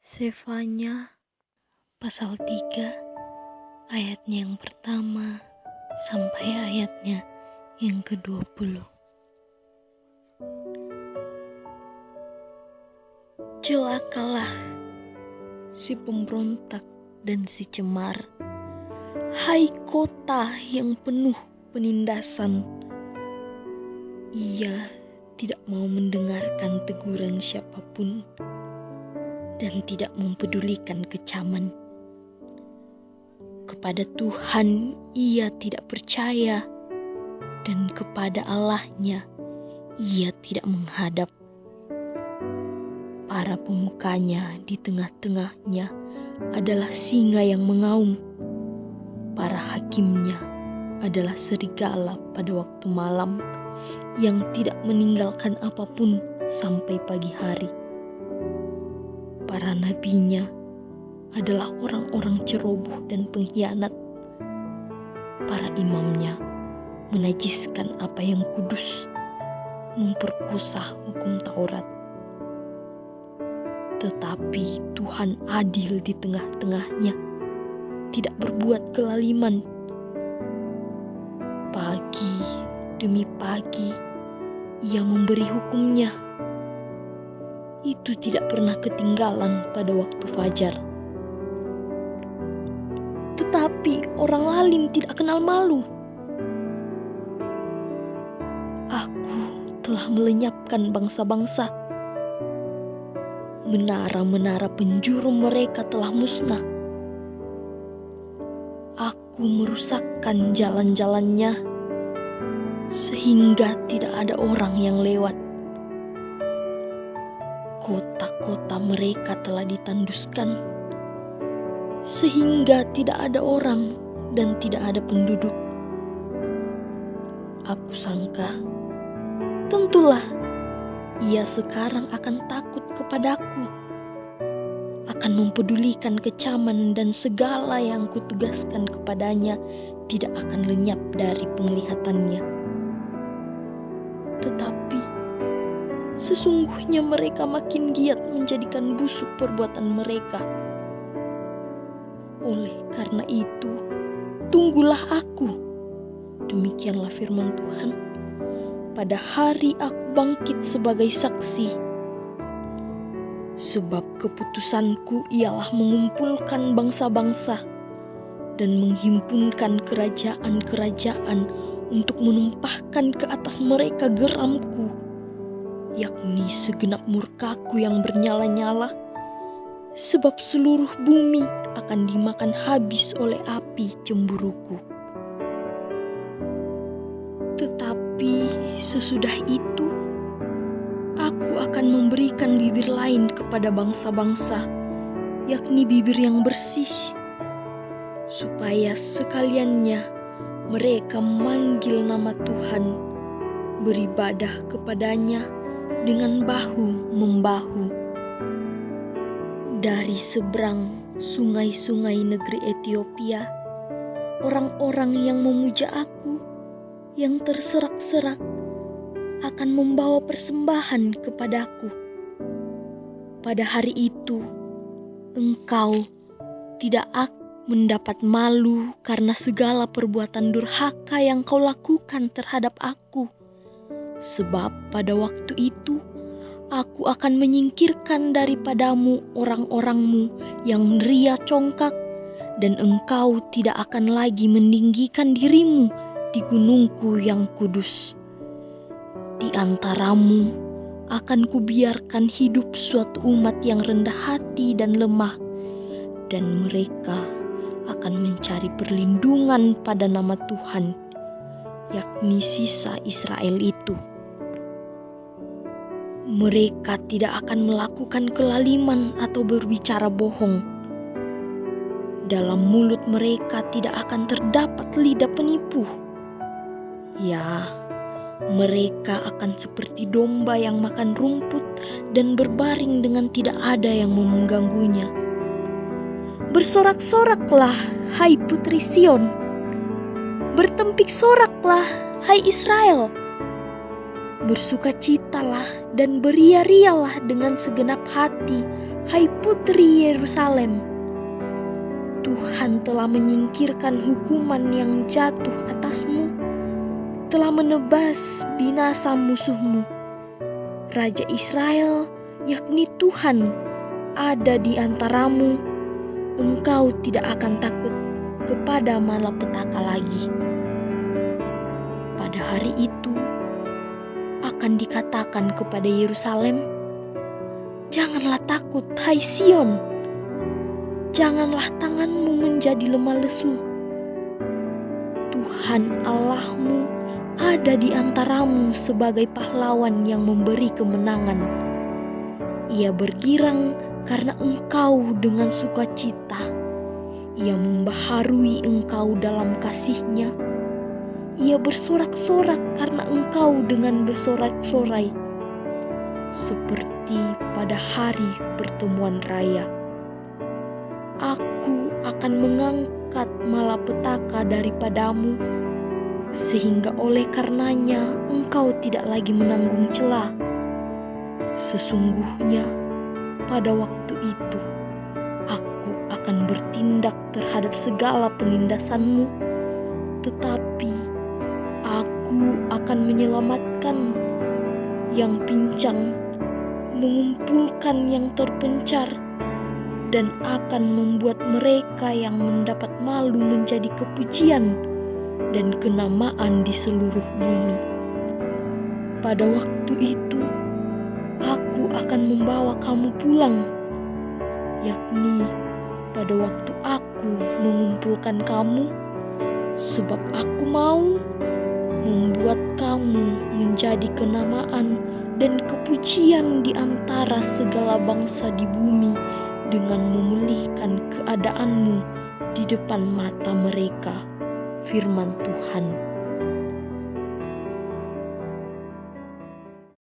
Sefanya pasal 3 ayatnya yang pertama sampai ayatnya yang ke-20. Celakalah si pemberontak dan si cemar, hai kota yang penuh penindasan. Ia tidak mau mendengarkan teguran siapapun dan tidak mempedulikan kecaman. Kepada Tuhan ia tidak percaya, dan kepada Allahnya ia tidak menghadap. Para pemukanya di tengah-tengahnya adalah singa yang mengaum. Para hakimnya adalah serigala pada waktu malam yang tidak meninggalkan apapun sampai pagi hari. Para nabinya adalah orang-orang ceroboh dan pengkhianat. Para imamnya menajiskan apa yang kudus, memperkosa hukum Taurat. Tetapi Tuhan adil di tengah-tengahnya, tidak berbuat kelaliman. Pagi demi pagi ia memberi hukumnya. Itu tidak pernah ketinggalan pada waktu fajar. Tetapi orang lalim tidak kenal malu. Aku telah melenyapkan bangsa-bangsa. Menara-menara penjuru mereka telah musnah. Aku merusakkan jalan-jalannya, sehingga tidak ada orang yang lewat. Kota-kota mereka telah ditanduskan, sehingga tidak ada orang dan tidak ada penduduk. Aku sangka, tentulah ia sekarang akan takut kepadaku, akan mempedulikan kecaman, dan segala yang kutugaskan kepadanya tidak akan lenyap dari penglihatannya. Tetapi sesungguhnya mereka makin giat menjadikan busuk perbuatan mereka. Oleh karena itu, tunggulah aku, demikianlah firman Tuhan, pada hari aku bangkit sebagai saksi. Sebab keputusanku ialah mengumpulkan bangsa-bangsa dan menghimpunkan kerajaan-kerajaan untuk menumpahkan ke atas mereka geramku, yakni segenap murkaku yang bernyala-nyala, sebab seluruh bumi akan dimakan habis oleh api cemburuku. Tetapi sesudah itu, aku akan memberikan bibir lain kepada bangsa-bangsa, yakni bibir yang bersih, supaya sekaliannya mereka memanggil nama Tuhan, beribadah kepadanya dengan bahu-membahu. Dari seberang sungai-sungai negeri Ethiopia, orang-orang yang memuja aku, yang terserak-serak, akan membawa persembahan kepadaku. Pada hari itu, engkau tidak akan mendapat malu karena segala perbuatan durhaka yang kau lakukan terhadap aku. Sebab pada waktu itu, aku akan menyingkirkan daripadamu orang-orangmu yang ria congkak, dan engkau tidak akan lagi meninggikan dirimu di gunungku yang kudus. Di antaramu akan kubiarkan hidup suatu umat yang rendah hati dan lemah, dan mereka akan mencari perlindungan pada nama Tuhan, yakni sisa Israel itu. Mereka tidak akan melakukan kelaliman atau berbicara bohong. Dalam mulut mereka tidak akan terdapat lidah penipu. Ya, mereka akan seperti domba yang makan rumput dan berbaring dengan tidak ada yang mengganggunya. Bersorak-soraklah, hai putri Sion. Bertempik soraklah, hai Israel. Bersukacitalah dan beria-rialah dengan segenap hati, hai putri Yerusalem, Tuhan telah menyingkirkan hukuman yang jatuh atasmu, telah menebas binasa musuhmu. Raja Israel, yakni Tuhan, ada di antaramu. Engkau tidak akan takut kepada malapetaka lagi. Pada hari itu akan dikatakan kepada Yerusalem, janganlah takut, hai Sion. Janganlah tanganmu menjadi lemah lesu. Tuhan Allahmu ada di antaramu sebagai pahlawan yang memberi kemenangan. Ia bergirang karena engkau dengan sukacita. Ia membaharui engkau dalam kasih-Nya. Ia bersorak-sorak karena engkau dengan bersorak-sorai, seperti pada hari pertemuan raya. Aku akan mengangkat malapetaka daripadamu, sehingga oleh karenanya engkau tidak lagi menanggung cela. Sesungguhnya pada waktu itu aku akan bertindak terhadap segala penindasanmu, tetapi aku akan menyelamatkan yang pincang, mengumpulkan yang terpencar, dan akan membuat mereka yang mendapat malu menjadi kepujian dan kenamaan di seluruh bumi. Pada waktu itu, aku akan membawa kamu pulang, yakni pada waktu aku mengumpulkan kamu, sebab aku mau membuat kamu menjadi kenamaan dan kepujian di antara segala bangsa di bumi, dengan memulihkan keadaanmu di depan mata mereka. Firman Tuhan.